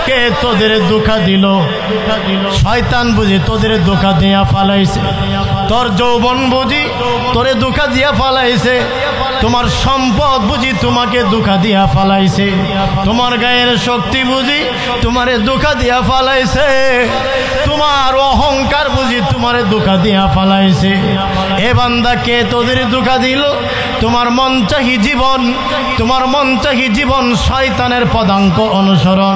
কে তোদের ধোঁকা দিল? শয়তান বুঝি তোদের ধোঁকা দিয়া ফালাইছে। তোর যৌবন বুঝি তোরে ধোঁকা দিয়া ফালাইছে। তোমার সম্পদ বুঝি তোমাকে ধোঁকা দিয়া ফালাইছে। তোমার গায়ের শক্তি বুঝি তোমারে ধোঁকা দিয়া ফালাইছে। তোমার অহংকার বুঝি তোমারে ধোঁকা দিয়া ফালাইছে। এ বান্দা কে তোদের ধোঁকা দিল? তোমার মন চাহি জীবন, তোমার মন চাহি জীবন শয়তানের পদাঙ্ক অনুসরণ।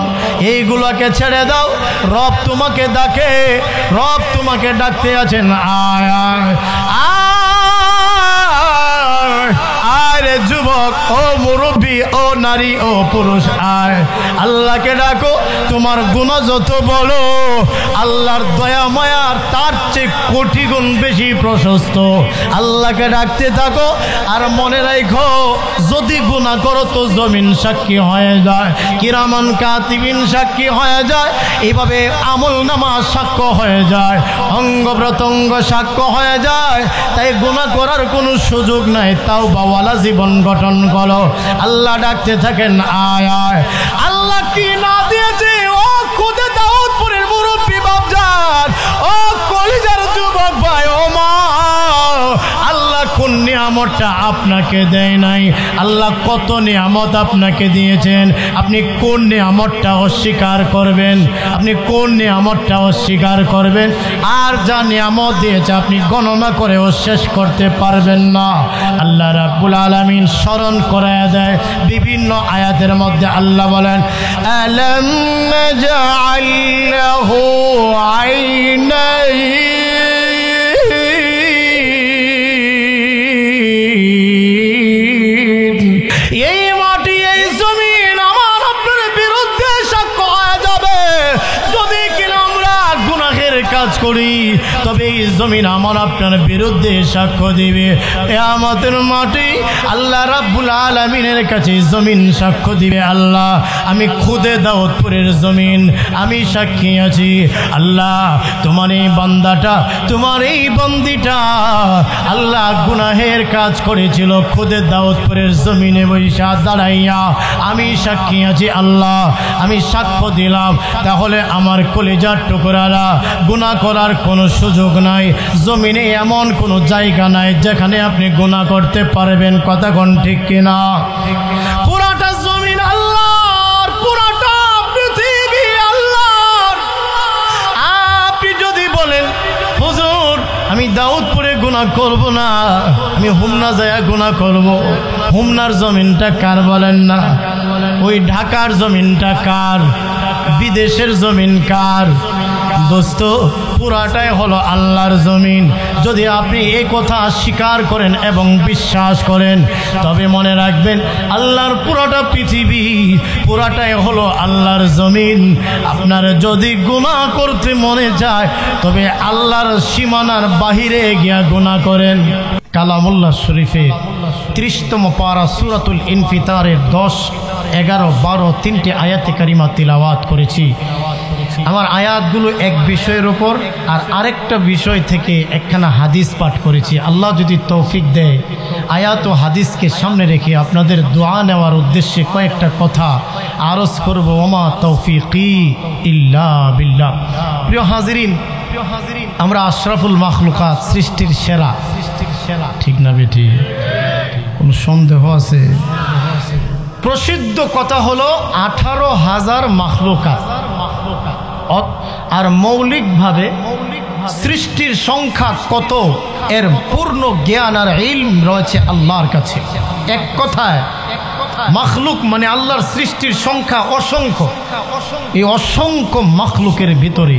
এইগুলোকে ছেড়ে দাও। রব তোমাকে ডাকে, রব তোমাকে ডাকতে আছেন। আয় আয় আয় রে যুবক, ও মুরব্বী, ও নারী, ও পুরুষ, আয় আল্লাহকে ডাকো। তোমার গুনাহ যত বলো, আল্লাহর দয়া মায়ার তার চেয়ে কোটি গুণ বেশি প্রশস্ত। আল্লাহকে ডাকতে থাকো। আর মনে রাখো, যদি গুনাহ করো তো জমিন সাক্ষী হয়ে যায়, কিরামান কাতিবিন সাক্ষী হয়ে যায়, এইভাবে আমল নামা সাক্ষ্য হয়ে যায়, অঙ্গ প্রত্যঙ্গ সাক্ষ্য হয়ে যায়। তাই গুনাহ করার কোনো সুযোগ নাই। তাও বাওয়ালা জীবন গঠন করো। আল্লাহ ডাকতে থাকেন, আয় আয়। আল্লাহ কি না দিয়েছে? ও খুদে দাউদপুরের মুরব্বী বাপজান, ও কলিজার যুবক ভাই, ও মা, আল্লাহ কোন নিয়ামতটা আপনাকে দেয় নাই? আল্লাহ কত নিয়ামত আপনাকে দিয়েছেন। আপনি কোন নিয়ামতটা অস্বীকার করবেন? আপনি কোন নিয়ামতটা অস্বীকার করবেন? আর যা নিয়ামত দিয়েছে আপনি গণনা করেও শেষ করতে পারবেন না। আল্লাহ রাব্বুল আলামিন স্মরণ করায় দেয় বিভিন্ন আয়াতের মধ্যে। আল্লাহ বলেন, আলাম নাজআল লাহু আইনাইন, এই মাটি এই জমিন আমার আপনার বিরুদ্ধে সাক্ষ্য হয়ে যাবে। যদি কিনা আমরা গুনাহের কাজ করি, তবে এই জমিন আমার আপনার বিরুদ্ধে সাক্ষ্য দিবে। কিয়ামতের মাটি আল্লাহ রাব্বুল আলামিনের কাছে জমিন সাক্ষ্য দিবে, আল্লাহ আমি খুদে দাউদপুরের জমিন, আমি সাক্ষী আছি। আল্লাহ তোমার এই বান্দাটা, তোমার এই বন্দিটা আল্লাহ গুনাহের কাজ করেছিল, খুদে দাউদপুরের জমিনে বৈশা দাঁড়াইয়া আমি সাক্ষী আছি। আল্লাহ আমি সাক্ষ্য দিলাম। তাহলে আমার কলিজার টুকরারা, গুনাহ করার কোনো সুযোগ নাই। জমিনে এমন কোনো জায়গা নাই যেখানে আপনি গুনাহ করতে পারবেন। কথা কোন ঠিক কিনা? পুরাটা জমিন আল্লাহর, পুরাটা পৃথিবী আল্লাহর। আপনি যদি বলেন, হুজুর আমি দাউদপুরে গুনাহ করব না, আমি হুমনা যায় গুনাহ করব, হুমনার জমিনটা কার বলেন না? ওই ঢাকার জমিনটা কার? বিদেশের জমিন কার? দোস্ত, পুরাটাই হলো আল্লাহর জমিন। যদি আপনি এই কথা স্বীকার করেন এবং বিশ্বাস করেন, তবে মনে রাখবেন আল্লাহর পুরাটা পৃথিবী, পুরাটাই হলো আল্লাহর জমিন। আপনার যদি গুনাহ করতে মনে চায়, তবে আল্লাহর সীমানার বাহিরে গিয়া গুনাহ করেন। কালামুল্লাহ শরীফের 30তম পারা সূরাতুল ইনফিতারের 10, 11, 12 তিনটি আয়াতে কারিমা তিলাওয়াত করেছি। আমার আয়াতগুলো এক বিষয়ের উপর আর আরেকটা বিষয় থেকে একখানা হাদিস পাঠ করেছি। আল্লাহ যদি তৌফিক দেয়, আয়াত ও হাদিসকে সামনে রেখে আপনাদের দোয়া নেওয়ার উদ্দেশ্যে কয়েকটা কথা আরজ করব। ওমা তৌফিকি ইল্লা বিল্লাহ। প্রিয় হাজিরিন, আমরা আশরাফুল মাখলুকাত, সৃষ্টির সেরা, ঠিক না বেটি? কোনো সন্দেহ আছে? প্রসিদ্ধ কথা হলো 18,000 মাখলুকাত, আর মৌলিকভাবে সৃষ্টির সংখ্যা কত এর পূর্ণ জ্ঞান আর ইলম রয়েছে আল্লাহর কাছে। এক কথায় মাখলুক মানে আল্লাহর সৃষ্টির সংখ্যা অসংখ্য। এই অসংখ্য মাখলুকের ভিতরে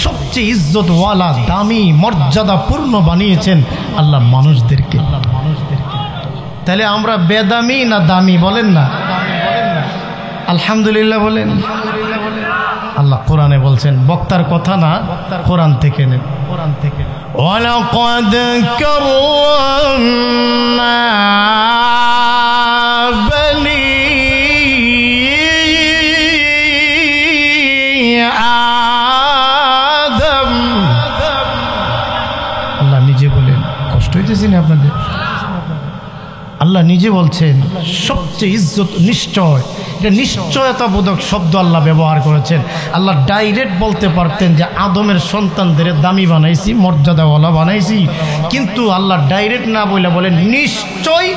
সবচেয়ে ইজ্জতওয়ালা, দামি, মর্যাদাপূর্ণ বানিয়েছেন আল্লাহ মানুষদেরকে। তাহলে আমরা বেদামি না দামি বলেন না? আলহামদুলিল্লাহ বলেন। আল্লাহ কোরআনে বলছেন, বক্তার কথা না, কোরআন থেকে নেন, কোরআন থেকে। ওয়ালাকাদ কাররামনা বনি আদম। আল্লাহ নিজে বলেন, কষ্ট হইতেছে না আপনাদের? আল্লাহ নিজে বলছেন সবচেয়ে ইজ্জত নিশ্চয়, এটা নিশ্চয়তাবোধক শব্দ আল্লাহ ব্যবহার করেছেন। আল্লাহ ডাইরেক্ট বলতে পারতেন যে আদমের সন্তানদের দামি বানাইছি, মর্যাদাওয়ালা বানাইছি, কিন্তু আল্লাহ ডাইরেক্ট না বলেন নিশ্চয়,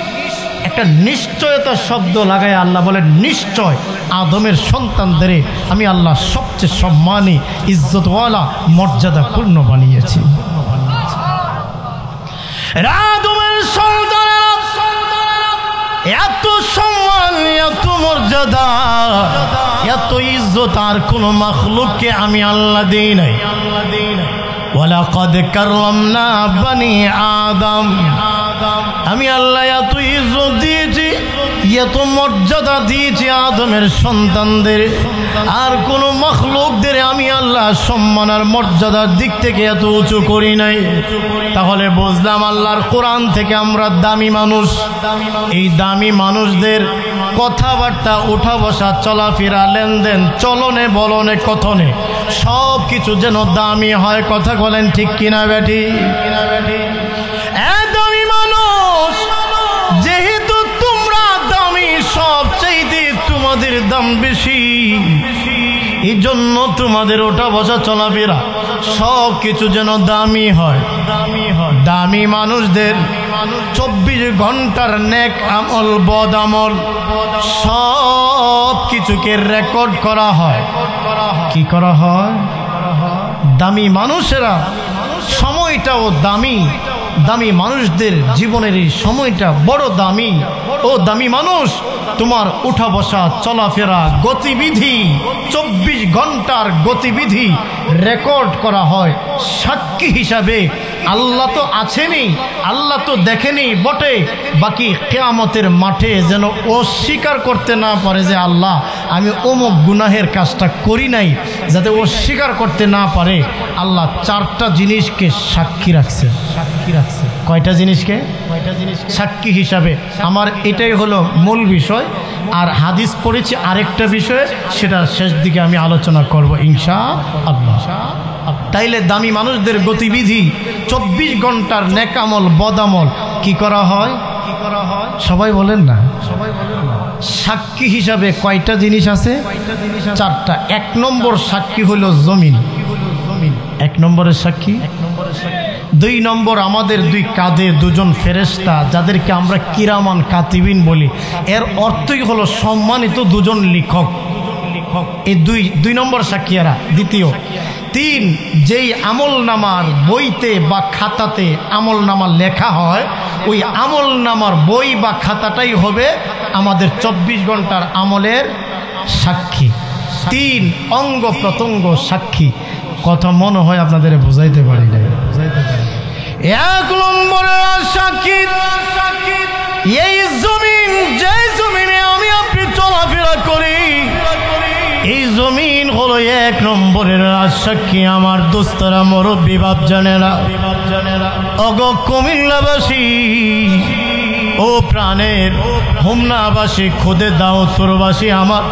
একটা নিশ্চয়তার শব্দ লাগায় আল্লাহ বলেন নিশ্চয় আদমের সন্তানদের আমি আল্লাহ সবচেয়ে সম্মানী, ইজ্জতওয়ালা, মর্যাদাপূর্ণ বানিয়েছি। আদমের সন্তানেরা এত সম্মান, এত মর্যাদা, এত ইজ্জত আর কোন মাখলুককে আমি আল্লাহ দেই নাই। ওয়ালাকাদ কাররামনা বনি আদম, আমি আল্লাহ এত ইজ্জত দিয়েছি, এত মর্যাদা দিয়েছি আদমের সন্তানদের, আর কোন মাখলুকদের আমি আল্লাহ সম্মান আর মর্যাদার দিক থেকে এত উঁচু করি নাই। তাহলে বুঝলাম আল্লাহর কোরআন থেকে আমরা দামি মানুষ। এই দামি মানুষদের কথাবার্তা, উঠা বসা, চলাফেরা, লেনদেন, চলনে বলনে কথনে সব কিছু যেন দামি হয়। কথা বলেন ঠিক কিনা বেটি? দামি মানুষ যেহেতু তোমরা দামি, সবচাইতে তোমাদের দাম বেশি, এই জন্য তোমাদের ওঠা বসা চলাফেরা সব কিছু যেন দামি হয়। দামি মানুষদের 24 ঘন্টার নেক আমল, বদ আমল সব কিছুকে রেকর্ড করা হয়। কি করা হয়? দামি মানুষেরা সময়টাও দামি, দামি মানুষদের জীবনের এই সময়টা বড় দামি। ও দামি মানুষ, তোমার উঠা বসা চলাফেরা গতিবিধি 24 ঘন্টার গতিবিধি রেকর্ড করা হয়। সাক্ষী হিসাবে আল্লাহ তো আছেনই, আল্লাহ তো দেখেনি বটে, বাকি কিয়ামতের মাঠে যেন অস্বীকার করতে না পারে যে আল্লাহ আমি অমুক গুনাহের কাজটা করি নাই, যাতে অস্বীকার করতে না পারে আল্লাহ 4টা জিনিসকে সাক্ষী রাখছে। সাক্ষী রাখছে কয়টা জিনিসকে? সাক্ষী হিসাবে। আমার এটাই হলো মূল বিষয়। আর হাদিস পড়েছি আরেকটা বিষয়ে, সেটা শেষ দিকে আমি আলোচনা করব ইনশাআল্লাহ। তাইলে দামি মানুষদের গতিবিধি 24 ঘন্টার নেকামল, বদামল কি করা হয়? সবাই বলেন না, সাক্ষী হিসাবে কয়টা জিনিস আছে? 4টা। 1 নম্বর সাক্ষী হলো জমিন, 1 নম্বরের সাক্ষী। 2 নম্বর আমাদের 2 কাঁধে 2জন ফেরেশতা, যাদেরকে আমরা কিরামান কাতিবিন বলি। এর অর্থই হলো সম্মানিত 2জন লেখক। এই 2 নম্বর সাক্ষীরা। দ্বিতীয় 3, যেই আমল নামার বইতে বা খাতাতে আমল নামা লেখা হয়, ওই আমল নামার বই বা খাতাটাই হবে আমাদের 24 ঘন্টার আমলের সাক্ষী। 3 অঙ্গ প্রত্যঙ্গ সাক্ষী। কথা মনে হয় আপনাদের বুঝাইতে পারি না। 1 নম্বরের সাক্ষী এই জমিন, যে জমিনে আমি আপনি চলাফেরা করি, এই জমিন হলো 1 নম্বরের সাক্ষী। আমার দোস্তরা, মুরব্বী বাপজানেরা, অগ কুমিল্লাবাসী, ও প্রাণের হোমনাবাসী, খুদে দাউদপুরবাসী, আমার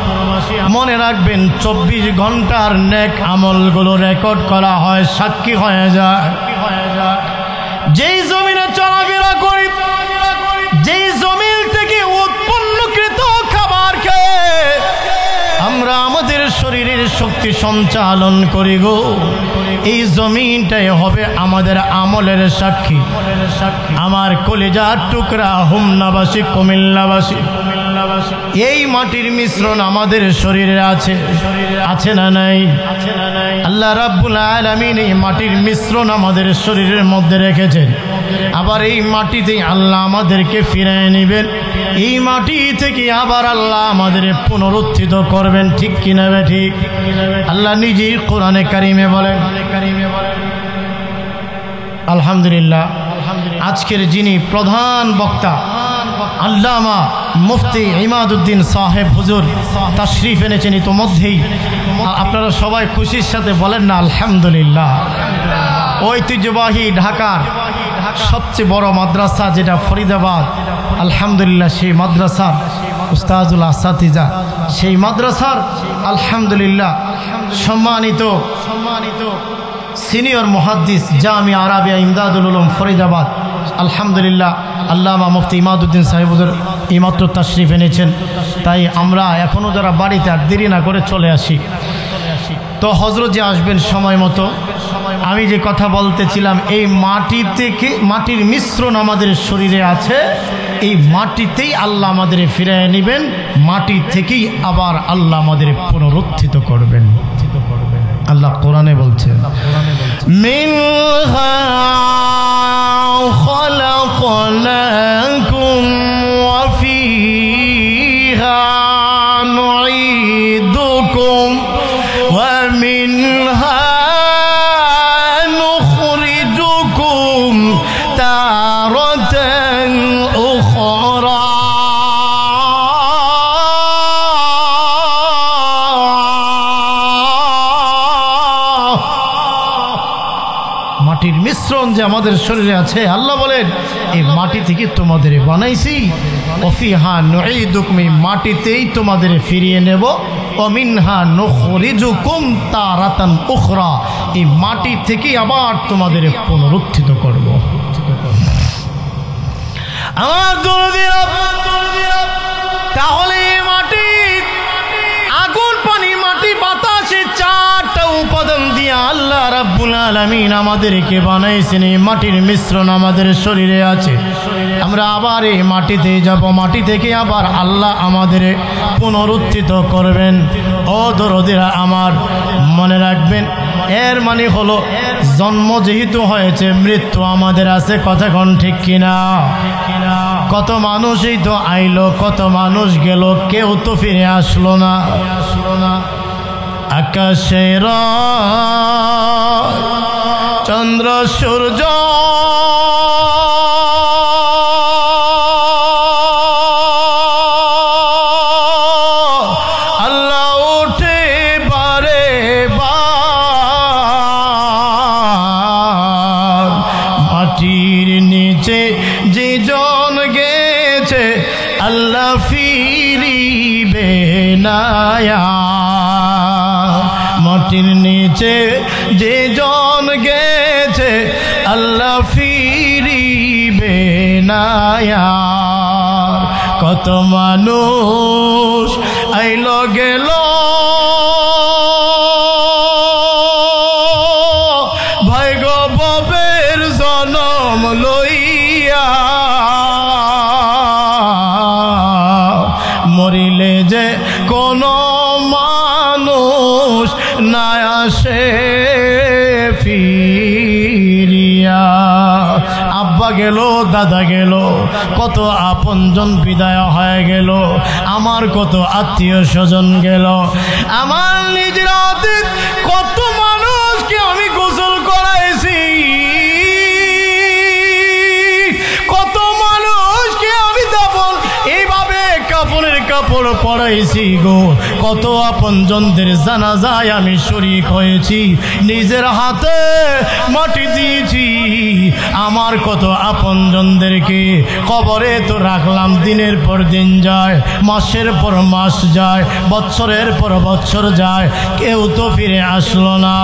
মনে রাখবেন 24 ঘন্টার নেক আমলগুলো রেকর্ড করা হয়, সাক্ষী হয়ে যায়। যেই জমিনে চলাফেরা করি, যেই জমিন থেকে উৎপন্নকৃত খাবার খেয়ে আমরা আমাদের শরীরের শক্তি সঞ্চালন করি গো, এই জমিনটাই হবে আমাদের আমলের সাক্ষী। আমার কলিজার টুকরা হোমনাবাসী, কুমিল্লাবাসী, এই মাটির মিশ্রণ আমাদের শরীরে আছে, আছে না নাই? আল্লাহ রাব্বুল আলামিন এই মাটির মিশ্রণ আমাদের শরীরের মধ্যে রেখেছেন। আবার এই মাটিতেই আল্লাহ আমাদেরকে ফিরিয়ে নেবেন, এই মাটি থেকে আবার আল্লাহ আমাদের পুনরুত্থিত করবেন। ঠিক কিনা বে ঠিক? আল্লাহ নিজেই কোরআনে কারিমে বলেন। আলহামদুলিল্লাহ, আজকের যিনি প্রধান বক্তা আল্লামা মুফতি ইমাদউদ্দিন সাহেব হুজুর তাশরিফ এনেছেন ইতোমধ্যেই। আপনারা সবাই খুশির সাথে বলেন না আলহামদুলিল্লাহ। ঐতিহ্যবাহী ঢাকার সবচেয়ে বড় মাদ্রাসা যেটা ফরিদাবাদ, আলহামদুলিল্লাহ সেই মাদ্রাসার উস্তাদুল আসাতিজা, সেই মাদ্রাসার আলহামদুলিল্লাহ সম্মানিত সিনিয়র মুহাদ্দিস জামিয়া আরাবিয়া ইমদাদুল উলুম ফরিদাবাদ আলহামদুলিল্লাহ আল্লামা মুফতি ইমাদউদ্দিন সাহেব হুজুর এইমাত্র তাশরিফ এনেছেন, তাই আমরা এখনও যারা বাড়িতে আর দেরি না করে চলে আসি। তো হজরত যে আসবেন সময় মতো, আমি যে কথা বলতেছিলাম, এই মাটি থেকে মাটির মিশ্রণ আমাদের শরীরে আছে, এই মাটিতেই আল্লাহ আমাদের ফিরিয়ে নেবেন, মাটি থেকেই আবার আল্লাহ আমাদের পুনরুত্থিত করবেন। আল্লাহ কোরআনে বলছেন, মিনহা খালাকনাকুম ওয়া ফিহা নুঈদুকুম ওয়া মিনহা নুখরিজুকুম তারাতান উখরা। মাটির মিশ্রণ যে আমাদের শরীরে আছে, আল্লাহ বলেন এই মাটি থেকে তোমাদের বানাইছি, ওফিহা নুঈদুকুম, এই মাটিতেই তোমাদের ফিরিয়ে নেব, ওমিনহা নুখরিজুকুম তারাতান উখরা, এই মাটি থেকে আবার তোমাদের পুনরুত্থিত করব। আমার দরদিরা, তাহলে মাটি, আগুন, পানি, মাটি, বাতাসে চারটা উপাদান দিয়ে আল্লাহ রাব্বুল আলামিন আমাদেরকে বানাইছেন। এই মাটির মিশ্রণ আমাদের শরীরে আছে, আমরা আবার এই মাটিতে যাব, মাটি থেকে আবার আল্লাহ আমাদের পুনরুত্থিত করবেন। ও দরদিরা আমার, মনে রাখবেন, এর মানে হলো জন্ম যেহেতু হয়েছে, মৃত্যু আমাদের আছে। কথা কোন ঠিক কিনা? কত মানুষই তো আইলো, কত মানুষ গেল, কেউ তো ফিরে আসলো না। আকাশের চন্দ্র সূর্য আল্লাহ উঠে বারে বার, মাটির নিচে যে জন গেছে আল্লাহ ফিরিবে না। মাটির নিচে যে জন গেছে আল্লাহ ফিরিবে না। কত মানুষ আইল গেল, ভাগ্যের জনম লইয়া, মরিলে যে কোনো মানুষ না আসে ফিরিয়া। আব্বা গেল, দাদা গেল, কত আপনজন বিদায় হয়ে গেল, আমার কত আত্মীয় স্বজন গেল, আমার নিজের হাতে কত মানুষকে আমি গোসল করাইছি, কত মানুষকে আমি দাফন এইভাবে কাপড়ের কাপড় পরাইছি গো, কত আপনজনদের জানাজায় আমি শরীক হয়েছি, নিজের হাতে মাটি দিয়েছি। আমার কত আপনজনদেরকে কবরে তো রাখলাম, দিনের পর দিন যায়, মাসের পর মাস যায়, বছরের পর বছর যায়, কেউ তো ফিরে আসলো না।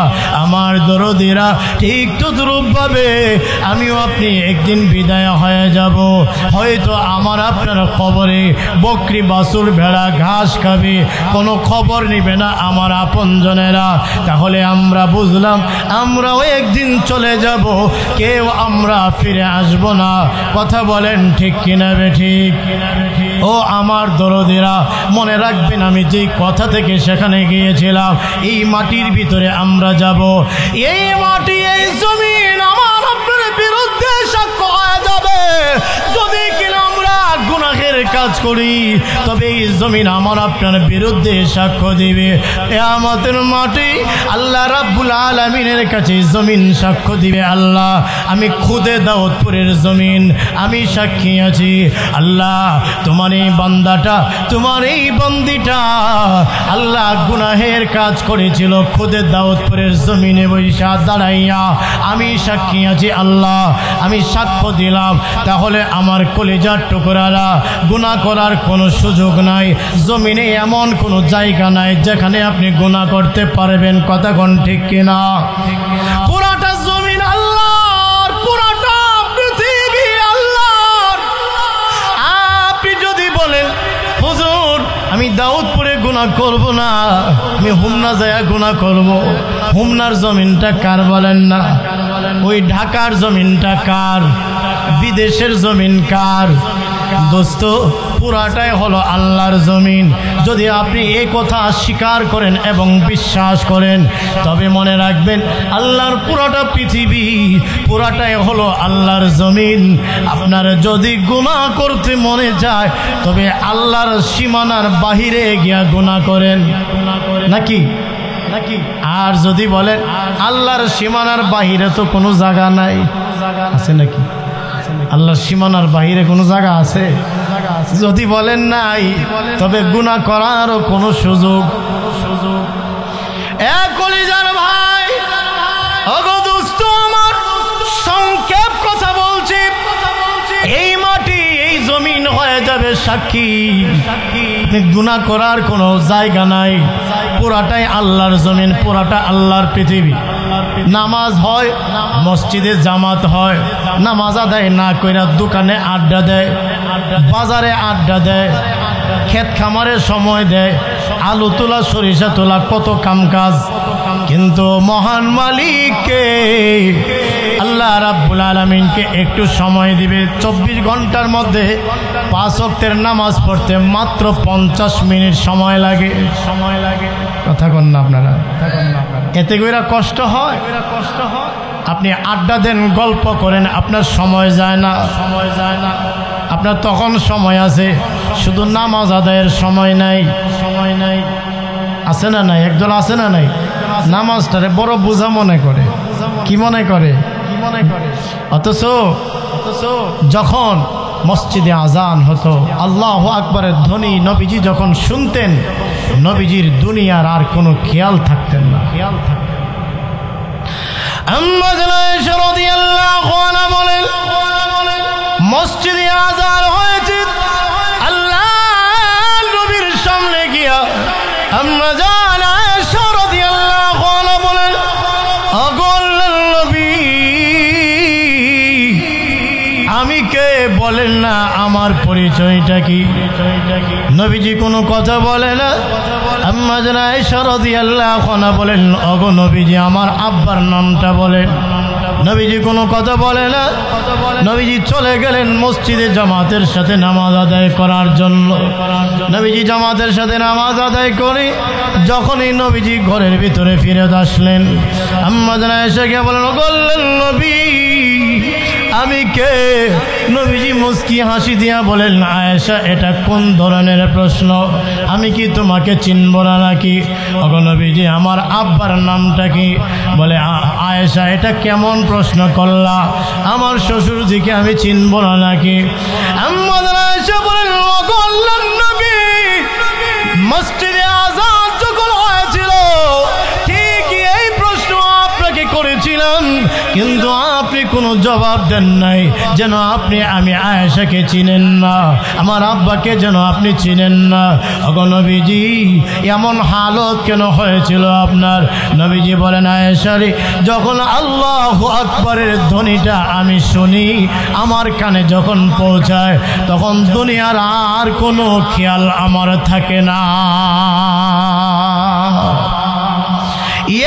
আমার দরদিরা, ঠিক তো দুরূপভাবে আমিও আপনি একদিন বিদায় হয়ে যাব। হয়তো আমার আপনার কবরে বকরি, বাছুর, ভেড়া ঘাস খাবে, কোনো খবর নিবে না আমার আপনজনেরা। তাহলে আমরা বুঝলাম আমরাও একদিন চলে যাব, কেউ আমরা ফিরে আসব না। কথা বলেন ঠিক কিনা বেঠিক? ও আমার দরদিরা, মনে রাখবেন, আমি যে কথা থেকে সেখানে গিয়েছিলাম, এই মাটির ভিতরে আমরা যাব, এই মাটি, এই জমিন আমার আপনার বিরুদ্ধে সাক্ষ্য হয়ে যাবে। যদি কিনা আমরা গুনাহের কাজ করি, তবে এই জমিন আমার আপনার বিরুদ্ধে সাক্ষ্য দিবে। কিয়ামতের মাটি আল্লাহ রাব্বুল আলামিনের কাছে জমিন সাক্ষ্য দিবে, আল্লাহ আমি খুদে দাউদপুরের জমিন, আমি সাক্ষী আছি। আল্লাহ তোমার এই বান্দাটা, তোমার এই বন্দিটা আল্লাহ গুনাহের কাজ করেছিল, খুদে দাউদপুরের জমিনে বৈশা দাঁড়াইয়া আমি সাক্ষী আছি। আল্লাহ আমি সাক্ষ্য দিলাম। তাহলে আমার কলিজার টুকরারা, গুনাহ করার কোনো সুযোগ নাই, জমিনে এমন কোনো জায়গা নাই যেখানে আপনি গুনাহ করতে পারবেন। কথা কোন ঠিক কিনা? পুরাটা জমিন আল্লাহর, পুরাটা পৃথিবী গুনাহ করব না, আমি হুমনা যায় গুনাহ করব। হুমনার জমিনটা কার বলেন না? ওই ঢাকার জমিনটা কার? বিদেশের জমিন কার? দোস্ত, পুরাটাই হলো আল্লাহর জমিন। যদি আপনি এই কথা স্বীকার করেন এবং বিশ্বাস করেন, তবে মনে রাখবেন আল্লাহর পুরাটা পৃথিবী, পুরাটাই হলো আল্লাহর জমিন। আপনার যদি গুনাহ করতে মনে চায়, তবে আল্লাহর সীমানার বাহিরে গিয়া গুনাহ করেন, নাকি? আর যদি বলেন আল্লাহর সীমানার বাহিরে তো কোনো জায়গা নাই, আছে নাকি? আল্লাহর সীমানার বাহিরে কোনো জায়গা আছে? যদি বলেন নাই, তবে গুনাহ করারও কোনো সুযোগ। কলিজার ভাই, ওগো দোস্ত আমার, সংক্ষেপ কথা বলছি। এই মাটি, এই জমিন হয়ে যাবে সাক্ষী। গুনাহ করার কোনো জায়গা নাই, পুরাটাই আল্লাহর জমিন, পুরাটা আল্লাহর পৃথিবী। নামাজ হয়, মসজিদে জামাত হয়, নামাজ আদায় না কইরা দোকানে আড্ডা দেয়, বাজারে আড্ডা দেয়, ক্ষেত খামারে সময় দেয়, আলু তোলা, সরিষা তোলা, কত কাম কাজ। কিন্তু মহান মালিককে, আল্লাহ রাব্বুল আলামিনকে একটু সময় দিবে। 24 ঘন্টার মধ্যে 5 ওয়াক্তের নামাজ পড়তে মাত্র 50 মিনিট সময় লাগে। কথা কন না আপনারা? এতে কইরা কষ্ট হয়? আপনি আড্ডা দেন, গল্প করেন, আপনার সময় যায় না। আপনার তখন সময় আছে, শুধু নামাজ আদায়ের সময় নাই। আছে না নাই? একদল আছে না নাই? নামাজটারে বড় বোঝা মনে করে। কি মনে করে? অথচ যখন মসজিদে আজান হতো, আল্লাহু আকবারের ধ্বনি নবীজি যখন শুনতেন, নবীজির দুনিয়ার আর কোনো খেয়াল থাকতেন না। আম্মা আয়েশা রাদিয়াল্লাহু আনহা বলেন, মসজিদে আজান হয়েছে, আল্লাহ নবীর সামনে গিয়া আম্মা আয়েশা রাদিয়াল্লাহু আনহা বলেন, ওগো আল্লাহর নবী, আমি কে বলেন না, আমার পরিচয়টা কি? নবীজি কোনো কথা বলে না। আম্মা আয়েশা রাদিয়াল্লাহু আনহা বলেন, ওগো নবীজি, আমার আব্বার নামটা বলেন। নবীজি কোনো কথা বলে না। নবীজি চলে গেলেন মসজিদে জামাতের সাথে নামাজ আদায় করার জন্য। নবীজি জামাতের সাথে নামাজ আদায় করে যখনই নবীজি ঘরের ভিতরে ফিরে আসলেন, আম্মা আয়েশাকে বলেন, ওগো আল্লাহর নবী, আমি কে? নবীজি মুস্কি হাসি দিয়া বলেন, আয়েশা, এটা কোন ধরনের প্রশ্ন? আমি কি তোমাকে চিনব না নাকি? ওগো নবীজি, আমার আব্বার নামটা কি? বলে, আয়েশা, এটা কেমন প্রশ্ন করলা? আমার শ্বশুরজিকে আমি চিনব না নাকি? আম্মা আয়েশা বলেন, ওগো আল্লাহর নবী, মসজিদে আযান যখন হয়েছিল, ঠিক এই প্রশ্ন আপনাকে করেছিলাম, কিন্তু আপনি কোনো জবাব দেন নাই। যেন আপনি আমি আয়েশাকে চিনেন না, আমার আব্বাকে যেন আপনি চিনেন না। ওগো নবীজি, এমন হালত কেন হয়েছিল আপনার? নবীজি বলেন, আয়েশা রে, যখন আল্লাহু আকবারের ধ্বনিটা আমি শুনি, আমার কানে যখন পৌঁছায়, তখন দুনিয়ার আর কোনো খেয়াল আমার থাকে না।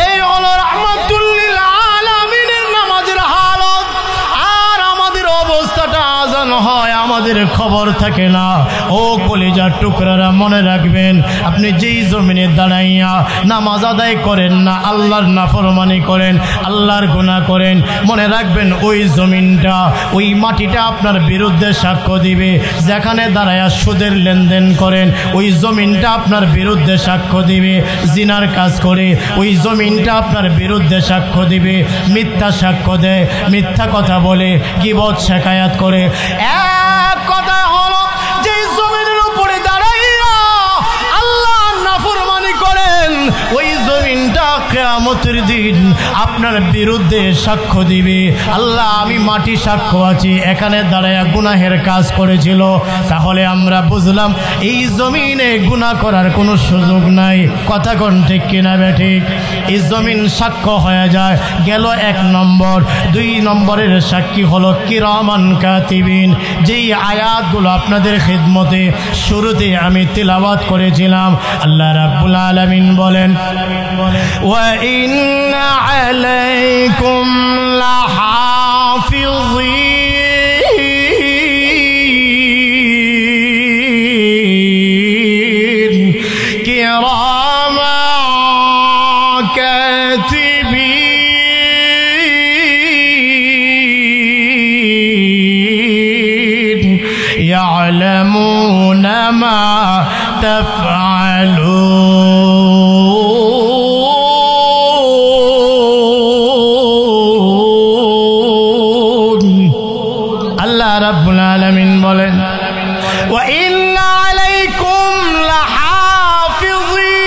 এই হলো রাহমাতুল লিল আলামিনের নামাজের হালত। আর আমাদের অবস্থাটা, আজান হয়, আমাদের খবর থাকে না। ও কলিজার টুকরারা, মনে রাখবেন, আপনি যেই জমিনে দাঁড়াইয়া নামাজ আদায় করেন না, আল্লাহর নাফরমানি করেন, আল্লাহর গুনাহ করেন, মনে রাখবেন ওই জমিনটা, ওই মাটিটা আপনার বিরুদ্ধে সাক্ষ্য দিবে। যেখানে দাঁড়াইয়া সুদের লেনদেন করেন, ওই জমিনটা আপনার বিরুদ্ধে সাক্ষ্য দিবে। জিনার কাজ করে ওই জমিনটা আপনার বিরুদ্ধে সাক্ষ্য দিবে। মিথ্যা সাক্ষ্য দেয়, মিথ্যা কথা বলে, গীবত শিকায়াত করে। এক কথা হলো, যে জমিনের উপরে দাঁড়াইয়া আল্লাহর নাফরমানি করেন, ওই জমিনটা জমিনটা কিয়ামতের দিন আপনার বিরুদ্ধে সাক্ষ্য দিবে। আল্লাহ আমি মাটি সাক্ষ্য আছি, এখানে দাঁড়ায় গুনাহের কাজ করেছিল। তাহলে আমরা বুঝলাম এই জমিনে গুনাহ করার কোনো সুযোগ নাই। কথা কোন ঠিক কিনা বেঠিক? এই জমিন সাক্ষ্য হয়ে যায় গেল 1 নম্বর। 2 নম্বরের সাক্ষী হলো কিরামান কাতিবিন। যেই আয়াতগুলো আপনাদের খিদমতে শুরুতে আমি তিলাওয়াত করেছিলাম, আল্লাহ রাব্বুল আলামিন বলেন ওয়া ইন্না আলাইকুম লাহাফিযিন কিরামান কাতিবিন ইয়ালামুনা মা তাফআলুন। আল্লাহ রাব্বুল আলামিন বলেন ওয়া ইন্না আলাইকুম লাহাফিযিন,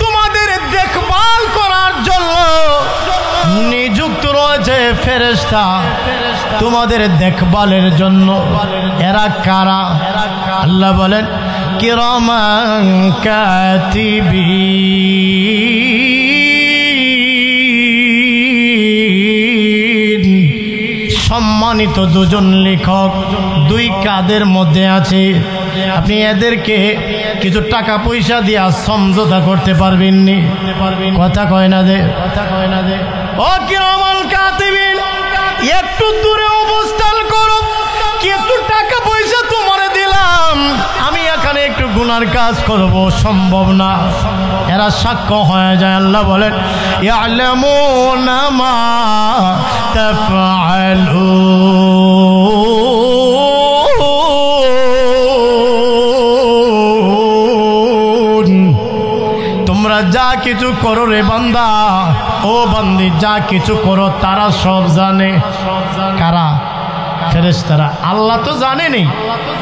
তোমাদের দেখভাল করার জন্য নিযুক্ত রয়েছে ফেরেশতা, তোমাদের দেখভালের জন্য। এরা কারা? আল্লাহ বলেন কিরামান কাতিবিন, সম্মানিত 2জন লেখক 2 কাদের মধ্যে আছে। আপনি এদেরকে কিছু টাকা পয়সা দিয়া সমঝোতা করতে পারবেন নি? কথা কয় না দে, কথা কয় না দে। ও কিরামান কাতিবিন, একটু দূরে অবস্থান করো, কিছু টাকা পয়সা তোমারে দিলাম, আমি এখানে একটু গুনার কাজ করব, সম্ভব না। এরা সাক্ষ্য হয়ে যায়। আল্লাহ বলেন ইয়ালামুনা মা তাফআলুন, তোমরা যা কিছু করো রে বান্দা, ও বান্দি যা কিছু করো তারা সব জানে। কারা? ফেরেশতারা। আল্লাহ তো জানেনি,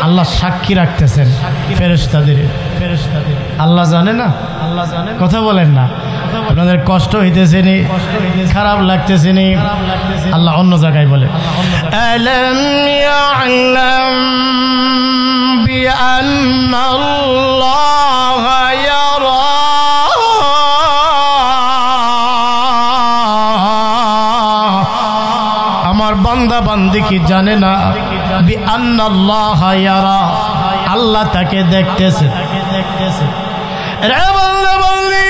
আল্লাহ সাক্ষী রাখতেছেন ফেরেশতাদের। আল্লাহ জানে না? আল্লাহ জানে। কথা বলেন না, আপনাদের কষ্ট হইতেছে নি, খারাপ লাগতেছে নি? আল্লাহ অন্য জায়গায় বলে আলাম ইয়ালাম বিআন্নাল্লাহা ইয়ারা, আমার বান্দা বান্দি কি জানে না বিআন্নাল্লাহা ইয়ারা, আল্লাহ তাকে দেখতেছে। রে বান্দা বান্দি,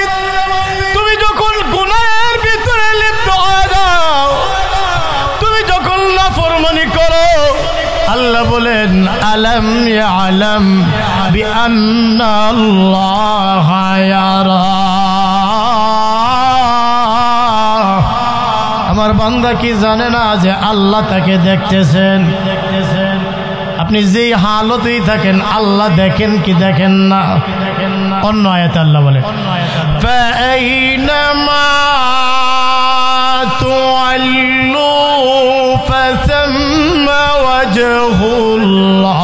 তুমি যখন গুনাহের ভিতরে লিপ্ত হয়ে যাও, তুমি যখন নাফরমানি করো, আল্লাহ বলেন আলাম ইয়ালাম বিআন্নাল্লাহা ইয়ারা, আমার বান্দা কি জানে না যে আল্লাহ তাকে দেখতেছেন? আপনি যেই হালতেই থাকেন আল্লাহ দেখেন কি দেখেন না? অন্য আয়াতে আল্লাহ বলে ফাআইনামা তুআল্লু ফাসাম্মা ওয়াজহুল্লাহ,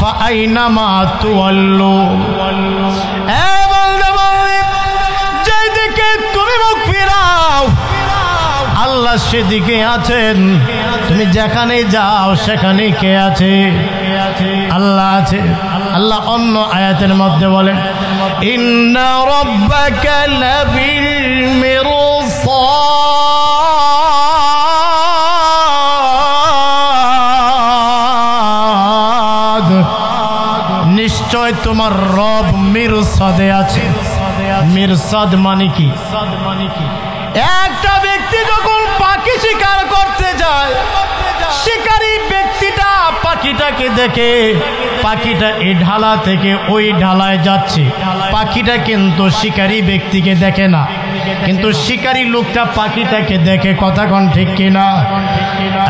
ফাআইনামা তুআল্লু, আল্লাহ সেদিকে আছেন। তুমি যেখানে যাও সেখানে কে আছে? আল্লাহ আছে। আল্লাহ অন্য আয়াতের মধ্যে বলেন ইন্না রাব্বাকা লাবিল মিরসাদ, নিশ্চয় তোমার রব মিরসাদে আছে। মিরসাদ মানে কি? একটা ব্যক্তি যখন পাখি শিকার করতে যায়, শিকারী ব্যক্তিটা পাখিটাকে দেখে, পাখিটা এই ঢালা থেকে ওই ঢালায় যাচ্ছে, পাখিটা কিন্তু শিকারী ব্যক্তিকে দেখে না, কিন্তু শিকারী লোকটা পাখিটাকে দেখে। কথা কোন ঠিক কিনা?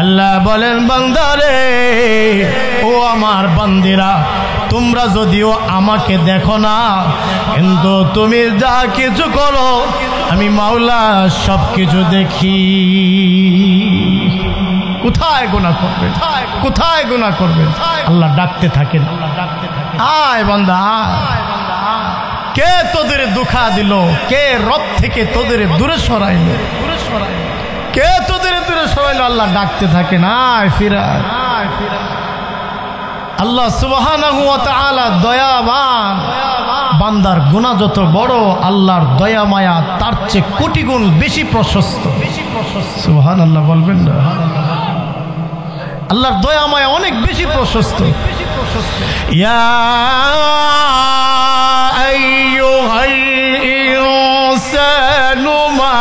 আল্লাহ বলেন বান্দারে, ও আমার বান্দিরা, তোমরা যদিও আমাকে দেখো না, কিন্তু তুমি যা কিছু করো আমি মাওলা সব কিছু দেখি। কোথায় গুনাহ করবে, কোথায় গুনাহ করবে? আল্লাহ ডাকতে থাকেন, আয় বান্দা আয়। কে তোদের ধোঁকা দিল? কে রব থেকে তোদের দূরে সরাইল? কে তোদের দূরে সরাইল? আল্লাহ ডাকতে থাকে, আয় ফিরা। আল্লাহ সুবহানাহু ওয়া তাআলা দয়াবান। বান্দার গুনাহ যত বড়, আল্লাহর দয়া মায়া তার চেয়ে কোটি গুণ বেশি প্রশস্ত। সুবহানাল্লাহ বলবেন না? আল্লাহর দয়া মায়া অনেক বেশি প্রশস্ত। ইয়া আইয়ুহাল ইনসানু মা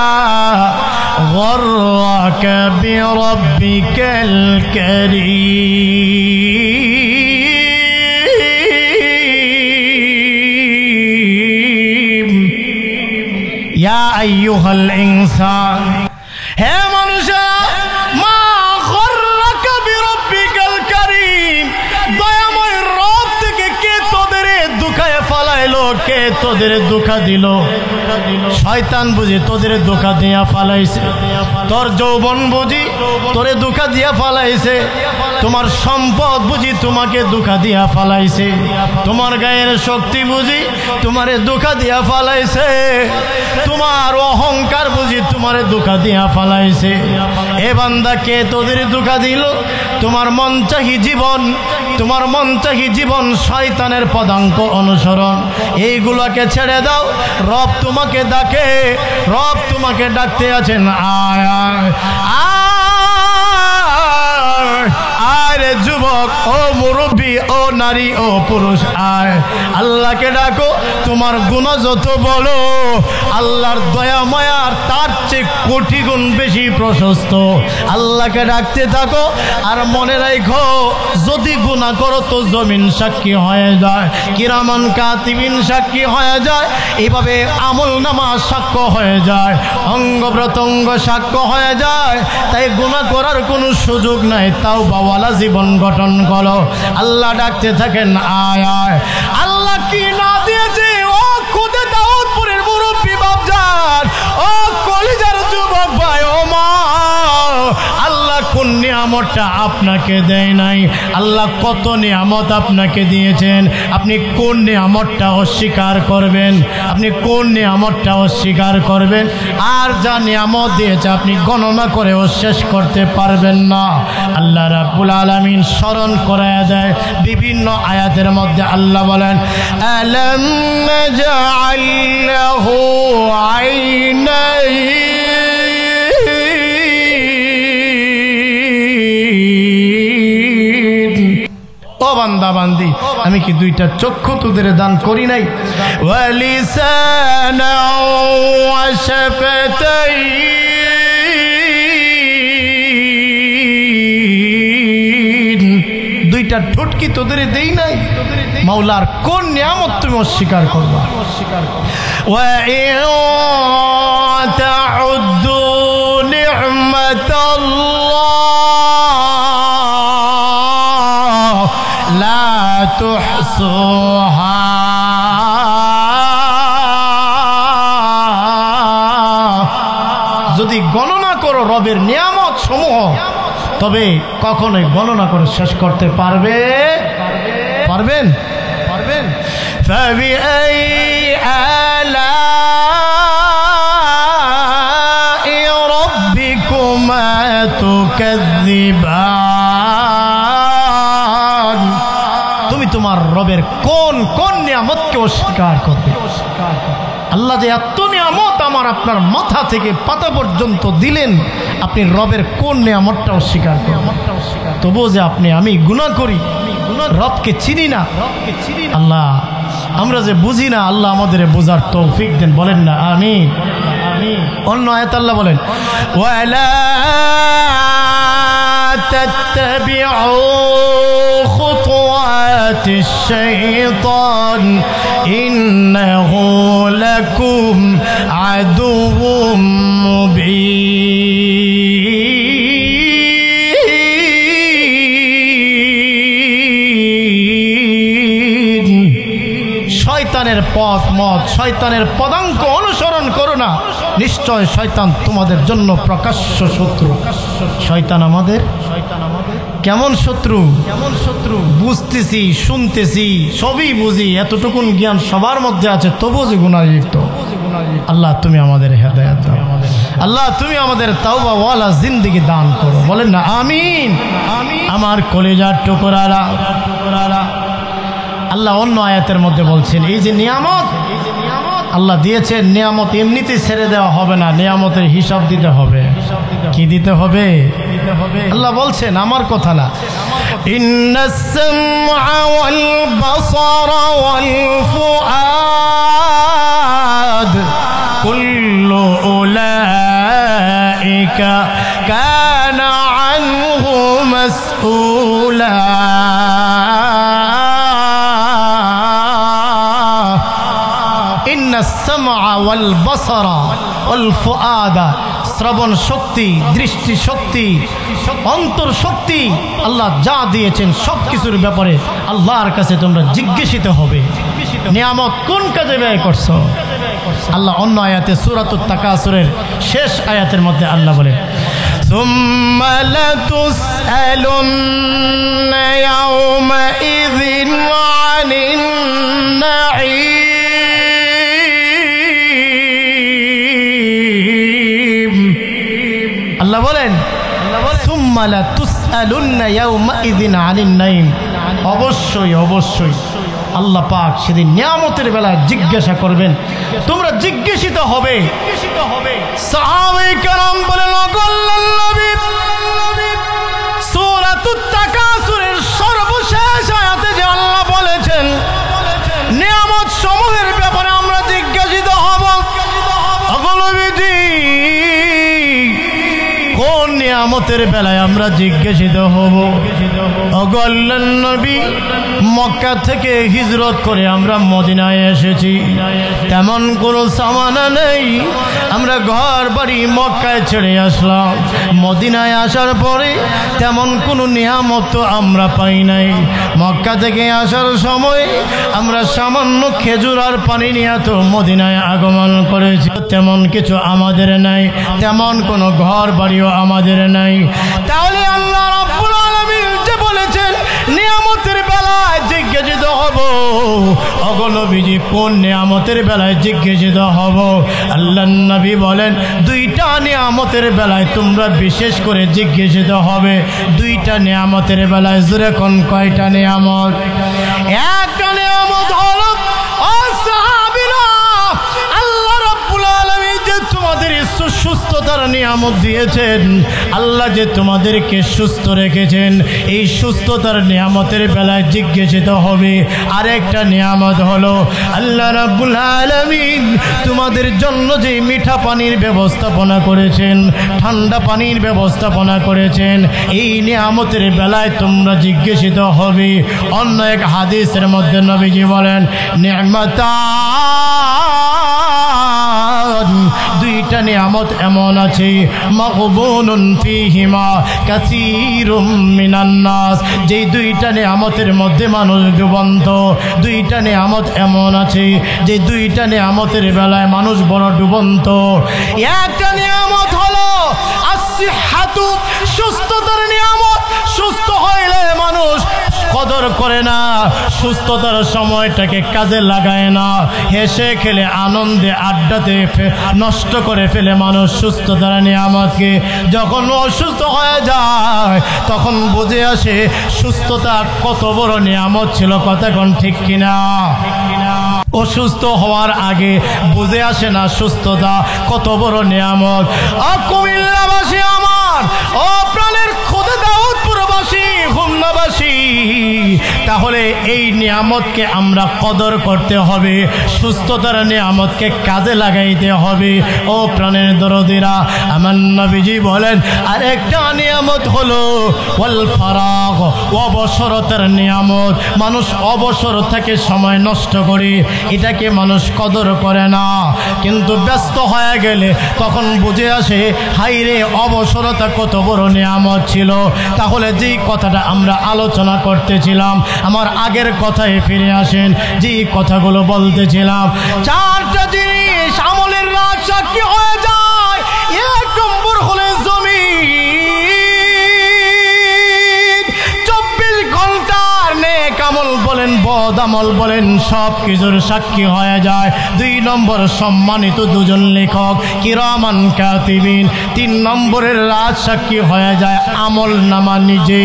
গররাকা বিরাব্বিকাল কারীম। ইয়া আইয়ুহাল ইনসান, হে মানুষা, মা গররাকা বিরাব্বিকাল কারীম, দয়াময় রব থেকে কে তোদের ধোঁকায় ফালাইলো? কে তোদের ধোঁকা দিল? শয়তান বুঝি তোদের ধোঁকা দিয়া ফালাইছে। তোর যৌবন বুঝি তোরে ধোঁকা দিয়া ফালাইছে। তোমার সম্পদ বুঝি তোমাকে ধোঁকা দিয়া ফালাইছে। তোমার গায়ের শক্তি বুঝি তোমারে ধোঁকা দিয়া ফালাইছে। তোমার অহংকার বুঝি তোমারে ধোঁকা দিয়া ফালাইছে। এ বান্দা, কে তোদের ধোঁকা দিল? তোমার মনচাহি জীবন, তোমার মনচাহি জীবন, শয়তানের পদাঙ্ক অনুসরণ, এইগুলোকে ছেড়ে দাও। রব তোমাকে ডাকে, রব তোমাকে ডাকতে আছেন, আয় আয় আয় রে যুবক, ও মুরব্বী, ও নারী, ও পুরুষ, আয় আল্লাহকে ডাকো। তোমার গুনাহ যত বড়, আল্লাহর দয়া মায়ার তার চেয়ে কোটি গুণ বেশি প্রশস্ত। আল্লাহকে ডাকতে থাকো। আর মনে রাখো, যদি গুনাহ করো তো জমিন সাক্ষী হয়ে যায়, কিরামান কাতিবিন সাক্ষী হয়ে যায়, এইভাবে আমল নামা সাক্ষ্য হয়ে যায়, অঙ্গ প্রত্যঙ্গ সাক্ষ্য হয়ে যায়। তাই গুনাহ করার কোনো সুযোগ নাই। তাও বাওয়ালা জীবন গঠন করো। আল্লাহ ডাকতে থাকেন, আয় আয়। আল্লাহ কি না দিয়েছে? ও খুদে দাউদপুরের মুরব্বী বাপজান, ও কলিজার যুবক ভাই, ও মা, আল্লাহ কোন নিয়ামতটা আপনাকে দেয় নাই? আল্লাহ কত নিয়ামত আপনাকে দিয়েছেন। আপনি কোন নিয়ামতটা অস্বীকার করবেন? আপনি কোন নিয়ামতটা অস্বীকার করবেন? আর যা নিয়ামত দিয়েছে আপনি গণনা করেও শেষ করতে পারবেন না। আল্লাহ রাব্বুল আলামিন স্মরণ করায় দেয় বিভিন্ন আয়াতের মধ্যে। আল্লাহ বলেন, আলাম নাজআল লাহু আইনাইন। ও বান্দা বান্দি, আমি কি দুইটা চক্ষু তোদের দান করি নাই? ওয়া লিসানা ওয়া শাফাতাইন, দুইটা ঠোঁট কি তোদের দেই নাই? মাওলার কোন নিয়ামত তুমি অস্বীকার করবা? ওয়া ইন তাউদ্দু নি'মাতাল্লাহ লা তুহসুহা। যদি গণনা করো রবের নিয়ামত সমূহ, তবে কখনোই গণনা করে শেষ করতে পারবেন? فبأي آلاء ربكما تكذبان। তুমি তোমার রবের কোন কোন নিয়ামতকে অস্বীকার করবে? আল্লাহ যে এত নিয়ামত আমার আপনার মাথা থেকে পাতা পর্যন্ত দিলেন, আপনি রবের কোন নিয়ামতটা অস্বীকার করবেন? তবুও যে আমি গুনাহ করি, রবকে চিনি না। আল্লাহ, আমরা যে বুঝি না, আল্লাহ আমাদের বোঝার তৌফিক দেন। বলেন না আমিন। অন্য আয়াত আল্লাহ বলেন, ওয়ালা তাত্তাবিউ খুতুওয়াতিশ শাইতান ইন্নাহু লাকুম আদুউম মুবিন। শয়তানের পথ মত শয়তানের পদাঙ্ক অনুসরণ করো না, নিশ্চয় শয়তান তোমাদের জন্য প্রকাশ্য শত্রু। শয়তান আমাদের কেমন শত্রু? বুঝতেছি, শুনতেছি, সবই বুঝি, এতটুকুন জ্ঞান সবার মধ্যে আছে, তবুও যে গুনাহ লিপ্ত। আল্লাহ তুমি আমাদের হেদায়েত দাও, আল্লাহ তুমি আমাদের তাওবা ওয়ালা জিন্দেগি দান করো, বলেন না আমিন। আমার কলিজার টুকরারা, আল্লাহ অন্য আয়াতের মধ্যে বলছেন এই যে নিয়ামত আল্লাহ দিয়েছেন, নিয়ামত এমনিতেই ছেড়ে দেওয়া হবে না, নিয়ামতের হিসাব দিতে হবে। কি দিতে হবে? আল্লাহ বলছেন, আমার কথা না, ইন্নাস সামআ ওয়াল বাসারা ওয়াল ফুআদ কুল্লু উলাইকা কানা আনহু মাসউলা। ইন্নাস সামআ ওয়াল বাসারা ওয়াল ফুআদা, শ্রবণ শক্তি, দৃষ্টি শক্তি, অন্তর শক্তি আল্লাহ যা দিয়েছেন সব কিছুর ব্যাপারে আল্লাহর কাছে তোমরা জিজ্ঞাসিত হবে, নিয়ামত কোন কাজে ব্যয় করছো। আল্লাহ অন্য আয়াতে সূরাতুত তাকাসুরের শেষ আয়াতের মধ্যে আল্লাহ বলেন, সুম্মা লাতুসআলুন্না ইয়াওমাইযিন আনিন নাঈম। আল্লাহ বলেন, সুম্মা লাতুসআলুন্না ইয়াওমাইযিন আনিন নাঈম, অবশ্যই অবশ্যই আল্লাহ পাক সেদিন নিয়ামতের বেলায় জিজ্ঞাসা করবেন, তোমরা জিজ্ঞাসিত হবে। সাহাবায়ে কেরাম বলেন, আল্লাহর নবী, সূরাতুত তাকাসুরের সর্বশেষ আয়াতে যে আল্লাহ বলেছেন নিয়ামত সমূহের ব্যাপারে আমরা জিজ্ঞাসিত হব, নবীজি কোন নিয়ামতের বেলায় আমরা জিজ্ঞাসিত হব? আল্লাহর নবী, মক্কা থেকে হিজরত করে আমরা মদিনায় এসেছি, তেমন কোনো সামানা নেই, আমরা ঘর বাড়ি মক্কায় ছেড়ে আসলাম। মদিনায় আসার পরে তেমন কোনো নিয়ামত আমরা পাই নাই। মক্কা থেকে আসার সময় আমরা সামান্য খেজুর আর পানি নিয়ে তো মদিনায় আগমন করেছি, তেমন কিছু আমাদের নাই, তেমন কোনো ঘর বাড়িও আমাদের নাই। তাহলে আল্লাহ রাব্বুল আলামিন যে বলেছেন নিয়ামতের বেলায় জিজ্ঞাসিত হব, ওগো নবীজি কোন নিয়ামতের বেলায় জিজ্ঞাসিত হব? আল্লাহর নবী বলেন, দুইটা নিয়ামতের বেলায় তোমরা বিশেষ করে জিজ্ঞাসিত হবে। দুইটা নিয়ামতের বেলায়, জোরে কোন কয়টা নিয়ামত? একটা নিয়ামত হলো ও সাহাবীরা, আল্লাহ রাব্বুল আলামিন যে তোমাদের সুস্থতার নিয়ামত দিয়েছেন, আল্লাহ যে তোমাদেরকে সুস্থ রেখেছেন, এই সুস্থতার নিয়ামতের বেলায় জিজ্ঞাসিত হবে। আরেকটা নিয়ামত হলো আল্লাহ রাব্বুল আলামিন তোমাদের জন্য যে মিঠা পানির ব্যবস্থাপনা করেছেন, ঠান্ডা পানির ব্যবস্থাপনা করেছেন, এই নিয়ামতের বেলায় তোমরা জিজ্ঞাসিত হবে। অন্য এক হাদিসের মধ্যে নবীজি বলেন, নি'মাতান, দুইটা নিয়ামত এমন আছে, মাগবুনুন ফীহিমা কাসীরুম মিনান নাস, যেই দুইটা নিয়ামতের মধ্যে মানুষ ডুবন্ত। দুইটা নিয়ামত এমন আছে যে দুইটা নিয়ামতের বেলায় মানুষ বড় ডুবন্ত। একটা নিয়ামত হলো আসিহাতু, সুস্থতার নিয়ামত। সুস্থ হইলে মানুষ কদর করে না, সুস্থতার সময়টাকে কাজে লাগায় না, হেসে খেলে আনন্দে আড্ডাতে নষ্ট করে ফেলে মানুষ সুস্থতার নিয়ামতকে। যখন অসুস্থ হয়ে যায় তখন বুঝে আসে সুস্থতা কত বড় নিয়ামত ছিল। কথা কোন ঠিক কিনা? অসুস্থ হওয়ার আগে বুঝে আসে না সুস্থতা কত বড় নিয়ামত। কুমিল্লাবাসী আমার, ও প্রাণের খোদা দাউদপুরবাসী, খুলনাবাসী, তাহলে এই নিয়ামতকে আমরা কদর করতে হবে, সুস্থতার নিয়ামতকে কাজে লাগাইতে হবে। ও প্রাণের দরদিরা, আমার নবীজি বলেন আরেকটা নিয়ামত হলো ওয়াল ফারাগ, অবসরতার নিয়ামত। মানুষ অবসর থেকে সময় নষ্ট করে, এটাকে মানুষ কদর করে না, কিন্তু ব্যস্ত হয়ে গেলে তখন বুঝে আসে হাইরে অবসরতা কত বড় নিয়ামত ছিল। তাহলে যেই কথাটা আমরা আলোচনা করতেছিলাম, আমার আগের কথায় ফিরে আসেন। যে কথাগুলো বলতেছিলাম, চারটা জিনিস আমলের রাজ সাক্ষী হয়ে যায়। এক নম্বর হলে জমিন, 24 ঘন্টার নেক আমল বলেন বদ আমল বলেন সব কিছুর সাক্ষী হয়ে যায়। 2 নম্বর সম্মানিত দুজন লেখক কিরামান কাতিবিন। 3 নম্বরের রাজ সাক্ষী হয়ে যায় আমল নামা নিজে,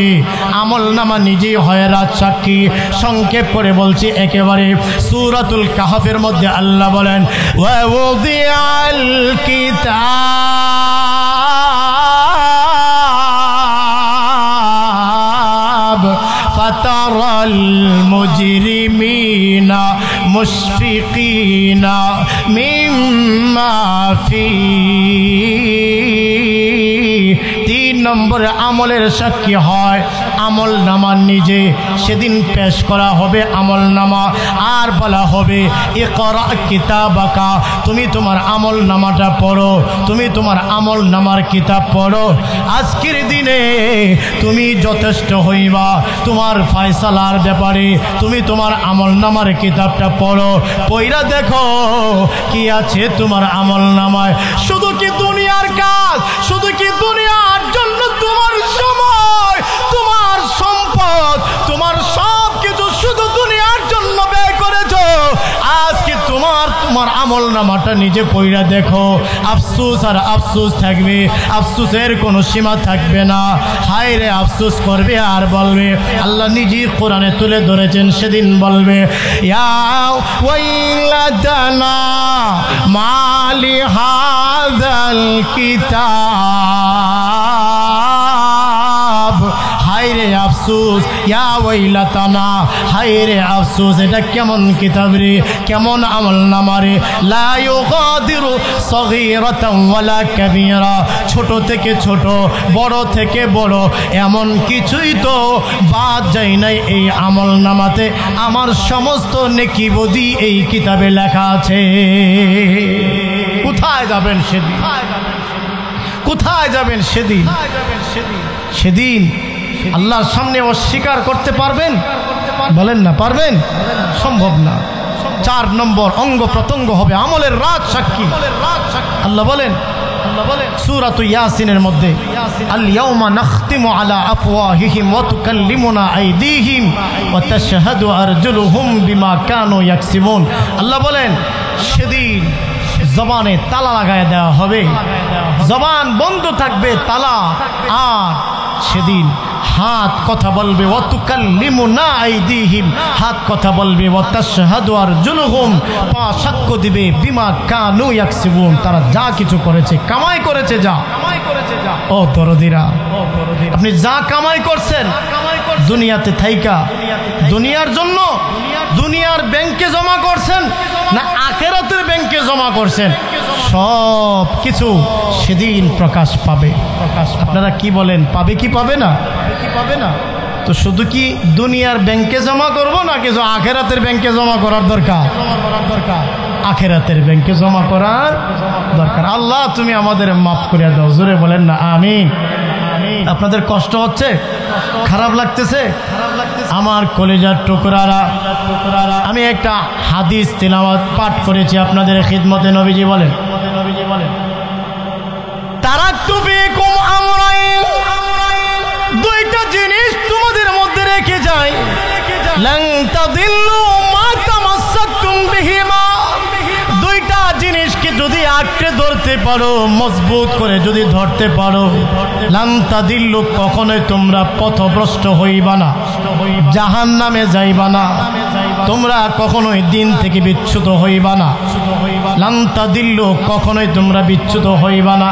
আমল নামা নিজেই হয় রাজ সাক্ষী। সংক্ষেপ করে বলছি একেবারে, সূরাতুল কাহফের মধ্যে আল্লাহ বলেন ওয়া উদিয়াল কিতাব ফাতারাল মুজরিমিনা মুশফিকিনা মিম্মা ফীহি। 3 নম্বরে আমলের সাক্ষী হয় আমল নামা নিজে। সেদিন পেশ করা হবে আমল নামা, আর বলা হবে ইকরা কিতাবাকা, তুমি তোমার আমল নামাটা পড়ো, তুমি তোমার আমল নামার কিতাব পড়ো। আজকের দিনে তুমি যথেষ্ট হইবা তোমার ফয়সালার ব্যাপারে। তুমি তোমার আমল নামার কিতাবটা পড়ো, পড়া দেখো কি আছে তোমার আমল নামায়। শুধু কি দুনিয়ার কাজ, শুধু কি দুনিয়ার জন্য তোমার সময়, তোমার সম্পদ, তোমার সব কিছু শুধু দুনিয়ার জন্য ব্যয় করেছো? আজকে তোমার আমল নামাটা নিজে পড়া দেখো। আফসোস আর আফসোস থাকবে, আফসোসের কোনো সীমা থাকবে না। হায় রে আফসোস করবে আর বলবে, আল্লাহ নিজে কোরআনে তুলে ধরেছেন, সেদিন বলবে ইয়া ওয়াইলাতানা মালি হাযাল কিতাব। হায় রে আফসোস, ইয়া ওয়াইলাতানা, হায় রে আফসোস, এটা কেমন কিতাব রে, কেমন আমল নামা রে। লা ইউগাদিরু সগীরাতান ওয়ালা কাবীরা, ছোট থেকে ছোট, বড় থেকে বড়, এমন কিছুই তো বাদ যায় নাই এই আমল নামাতে। আমার সমস্ত নেকি বদি এই কিতাবে লেখা আছে। কোথায় যাবেন সেদিন, কোথায় যাবেন সেদিন? সেদিন আল্লাহর সামনে অস্বীকার করতে পারবেন? বলেন না, পারবেন? সম্ভব না। 4 নম্বর অঙ্গ প্রত্যঙ্গ হবে আমলের রাজ সাক্ষী। আল্লাহ বলেন সূরাতু ইয়াসিনের মধ্যে, আল ইয়াউমা নাখতিমু আলা আফওয়াহিহিম ওয়া তুকাল্লিমুনা আইদিহিম ওয়া তাশহাদু আরজুলুহুম বিমা কানু ইয়াকসিবুন। আল্লাহ বলেন সেদিন জবানে তালা লাগায় দেওয়া হবে, জবান বন্ধ থাকবে, তালা। আর সেদিন হাত কথা বলবে, ওয়া তুকাল্লিমুনা আইদিহিম, হাত কথা বলবে, ওয়া তাশহাদু আরজুলুহুম, পা সাক্ষ্য দিবে, বিমা কানু ইয়াকসিবুন, তারা যা কিছু করেছে, কামাই করেছে, যা ও দরদিরা, আপনি যা কামাই করছেন দুনিয়াতে থাইকা, দুনিয়ার জন্য, দুনিয়ার ব্যাংকে জমা করছেন না আখিরাতের ব্যাংকে জমা করছেন, সব কিছু সেদিন প্রকাশ পাবে। আপনারা কি বলেন, পাবে কি পাবে না? তো শুধু কি দুনিয়ার ব্যাংকে জমা করব না কিছু আখিরাতের ব্যাংকে জমা করার দরকার? আখিরাতের ব্যাংকে জমা করার দরকার। আল্লাহ তুমি আমাদের মাফ করে দাও, জোরে বলেন না আমিন। আপনাদের কষ্ট হচ্ছে, খারাপ লাগতেছে? আমার কলিজার টুকরারা, আমি একটা হাদিস তিলাওয়াত পাঠ করেছি আপনাদের খিদমতে। নবীজি বলেন, তারাকতু ফীকুম আমরাইন, 2টা জিনিস তোমাদের মধ্যে রেখে যাই, লান তাদিল্লু মা তামাসসাকতুম বিহিমা। 2টা জিনিসকে যদি আঁকড়ে ধরতে পারো, মজবুত করে যদি ধরতে পারো, লান তাদিল্লু, কখনোই তোমরা পথভ্রষ্ট হইবা না, জাহান্নামে যাইবা না, তোমরা কখনোই দিন থেকে বিচ্যুত হইবা না। লান তাদিল্লু, কখনোই তোমরা বিচ্যুত হইবা না।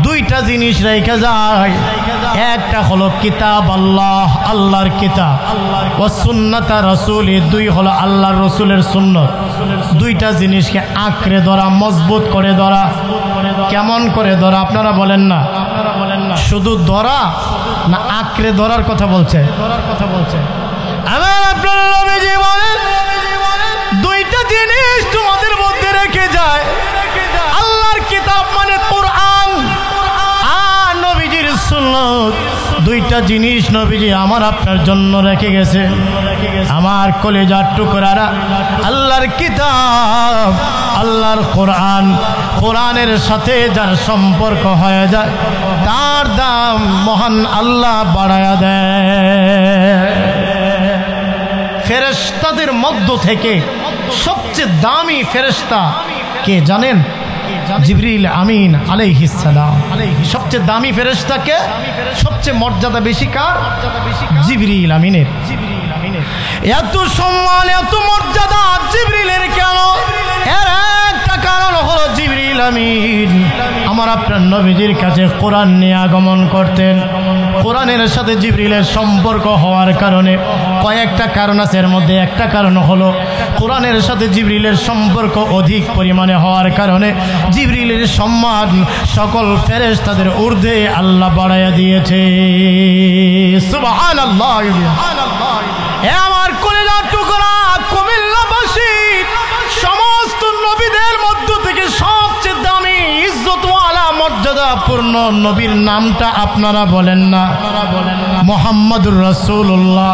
2টা জিনিস রেখে যায়, একটা হলো কিতাব আল্লাহ, আল্লাহর কিতাব, ও সুন্নাত রাসূলি, 2 হলো আল্লাহর রসুলের সুন্নত। 2টা জিনিসকে আঁকড়ে ধরা, মজবুত করে ধরা। কেমন করে ধরা আপনারা বলেন না? শুধু ধরা না আঁকড়ে ধরার কথা বলছে? আমার আপনারা নবীজি বলেন 2টা জিনিস তোমাদের মধ্যে রেখে যায়, আল্লাহর কিতাব মানে কোরআন আর নবীজির সুন্নাত। 2টা দুইটা জিনিস নবীজি আমার আপনার জন্য রেখে গেছে। আমার কলিজার টুকরারা, আল্লাহর কিতাব, আল্লাহর কোরআন, কোরআনের সাথে যার সম্পর্ক হয়ে যায় তার দাম মহান আল্লাহ বাড়ায়া দেয়। ফেরেশতাদের মধ্য থেকে সবচেয়ে দামি ফেরেশতা কে জানেন? জিবরিল আমিন আলাইহিস সালাম। সবচেয়ে দামি ফেরেশতা কে? সবচেয়ে মর্যাদা বেশি কার? জিবরিল আমিনের। এত সম্মান এত মর্যাদা জিবরিলের কেন? এর একটা কারণ হলো জিবরিল আমিন আমার আপনার নবীজির কাছে কোরআন নিয়ে আগমন করতেন। কোরআনের সাথে জিবরিলের সম্পর্ক হওয়ার কারণে কয়েকটা কারণ আছে, এর মধ্যে একটা কারণ হলো কোরআনের সাথে জিবরিলের সম্পর্ক অধিক পরিমাণে হওয়ার কারণে জিবরিলের সম্মান সকল ফেরেশতাদের ঊর্ধ্বে আল্লাহ বাড়াইয়া দিয়েছে। সুবহানাল্লাহ। এ আমার কলিজার টুকরা কুমিল্লাবাসী, সমস্ত নবীদের মধ্য থেকে সবচেয়ে দামি ইজ্জতওয়ালা মর্যাদাপূর্ণ নবীর নামটা আপনারা বলেন না? মুহাম্মদুর রাসূলুল্লাহ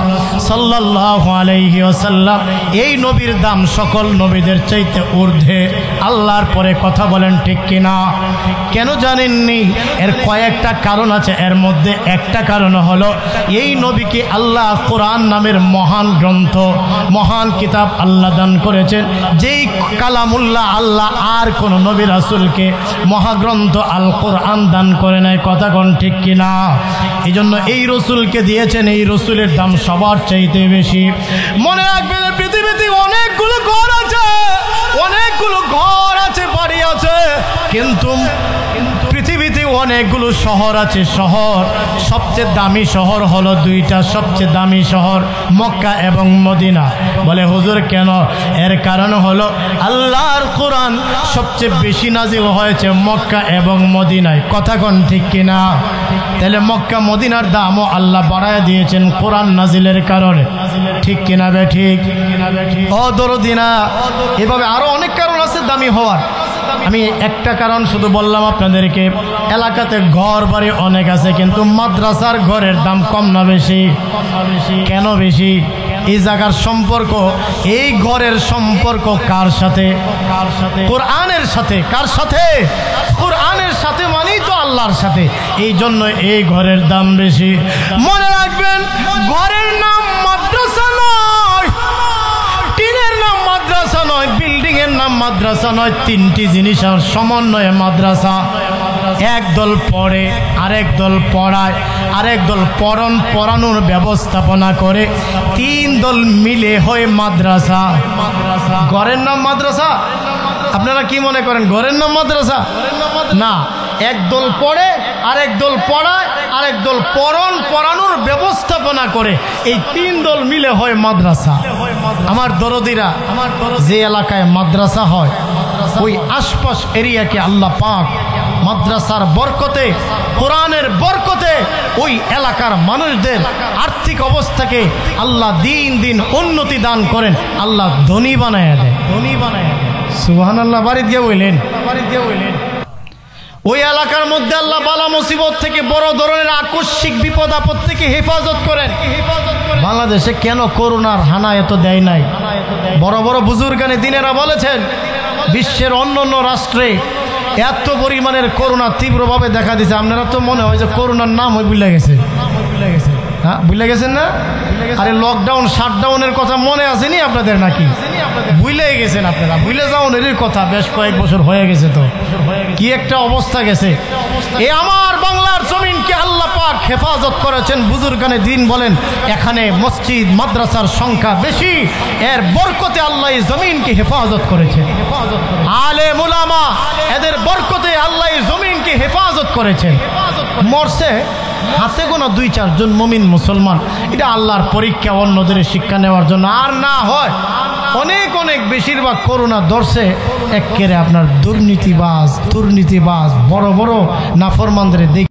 সাল্লাল্লাহু আলাইহি ওয়াসাল্লাম। এই নবীর দাম সকল নবীদের চাইতে ঊর্ধ্বে। আল্লাহর পরে কথা বলেন ঠিক কিনা? কেন জানেননি? এর কয়েকটা কারণ আছে। এর মধ্যে একটা কারণ হলো এই নবীকে আল্লাহ কোরআন নামের মহান গ্রন্থ, মহান কিতাব আল্লাহ দান করেছেন, যেই কালামুল্লাহ আল্লাহ আর কোন নবী রাসূলকে মহাগ্রন্থ আল কোরআন দান করে নাই। কথা কোন ঠিক কিনা? এই জন্য এই রসুলকে দিয়েছেন, এই রসুলের দাম সবার চাইতে বেশি। মনে রাখবেন, পৃথিবীতে অনেকগুলো ঘর আছে, অনেকগুলো ঘর আছে, বাড়ি আছে, কিন্তু পৃথিবীতে অনেকগুলো শহর আছে। শহর, সবচেয়ে দামি শহর হলো দুইটা, সবচেয়ে দামি শহর মক্কা এবং মদিনা। বলে হুজুর কেন? এর কারণ হলো আল্লাহর কোরআন সবচেয়ে বেশি নাজিল হয়েছে মক্কা এবং মদিনায়। কথা কোন ঠিক কিনা? তাহলে মক্কা মদিনার দামও আল্লাহ বাড়ায় দিয়েছেন কোরআন নাজিলের কারণে। ঠিক কিনা বে ঠিক? ও দরদিনা, এভাবে আরো অনেক কারণ আছে দামি হওয়ার। আমি একটা কারণ শুধু বললাম আপনাদেরকে। এলাকাতে ঘর বাড়ি অনেক আছে, কিন্তু মাদ্রাসার ঘরের দাম কম না বেশি? কেন বেশি? এই জায়গার সম্পর্ক, এই ঘরের সম্পর্ক কার সাথে? কোরআনের সাথে। কার সাথে? কোরআনের সাথে, মানেই তো আল্লাহর সাথে। এই জন্য এই ঘরের দাম বেশি। মনে রাখবেন, ঘরের নাম মাদ্রাসা নয়, টিনের নাম মাদ্রাসা নয়, বিল্ডিং এর নাম মাদ্রাসা নয়। তিনটি জিনিসের সমন্বয়ে মাদ্রাসা। একদল পড়ে, আরেক দল পড়ায়, আরেক দল পড়ানোর ব্যবস্থাপনা করে, তিন দল মিলে হয় মাদ্রাসা। ঘরের নাম মাদ্রাসা? আপনারা কি মনে করেন ঘরের নাম মাদ্রাসা? না, একদল পড়ে, আরেক দল পড়ায়, আরেক দল পড়ানোর ব্যবস্থাপনা করে, এই তিন দল মিলে হয় মাদ্রাসা। আমার দরদিরা, যে এলাকায় মাদ্রাসা হয় ওই আশপাশ এরিয়াকে আল্লাহ পাক মাদ্রাসার বরকতে, কোরআনের বরকতে ওই এলাকার মানুষদের আর্থিক অবস্থাকে আল্লাহ দিন দিন উন্নতি দান করেন, আল্লাহ ধনী বানায় দেয়, ধনী বানায় দেয়। সুবহানাল্লাহ। বাড়ি দিয়ে বললেন, বাড়ি দিয়ে বললেন। ওই এলাকার মধ্যে আল্লাহ বালা মুসিবত থেকে, বড় ধরনের আকস্মিক বিপদ আপদ থেকে হেফাজত করেন। বাংলাদেশে কেন করোনার হানা এত দেয় নাই? বড় বড় বুজুর্গানে দিনেরা বলেছেন, বিশ্বের অন্য রাষ্ট্রে এত পরিমাণের করোনা তীব্রভাবে দেখা দিয়েছে, আপনারা তো মনে হয় যে করোনার নাম ওই ভুলে গেছে। হ্যাঁ, ভুলে গেছেন না? আরে লকডাউন শাটডাউনের কথা মনে আসেনি আপনাদের নাকি? ভুলে গেছেন আপনারা? ভুলে যাওন এর কথা, বেশ কয়েক বছর হয়ে গেছে। তো কি একটা অবস্থা গেছে। এ আমার বাংলার জমিনকে আল্লাহ পাক হেফাজত করেছেন। বুজুর্গানে দিন বলেন, এখানে মসজিদ মাদ্রাসার সংখ্যা বেশি, এর বরকতে আল্লাহ এই জমিনকে হেফাজত করেছেন। আলেম উলামা, এদের বরকতে আল্লাহ এই জমিনকে হেফাজত করেছেন। মরছে হাতে গোনা 2-4 জন মুমিন মুসলমান, এটা আল্লাহর পরীক্ষা, অন্যদের শিক্ষা নেওয়ার জন্য। আর না হয় অনেক অনেক বেশিরভাগ করোনা ধরছে একেবারে আপনার দুর্নীতিবাজ বড় বড় নাফরমানদের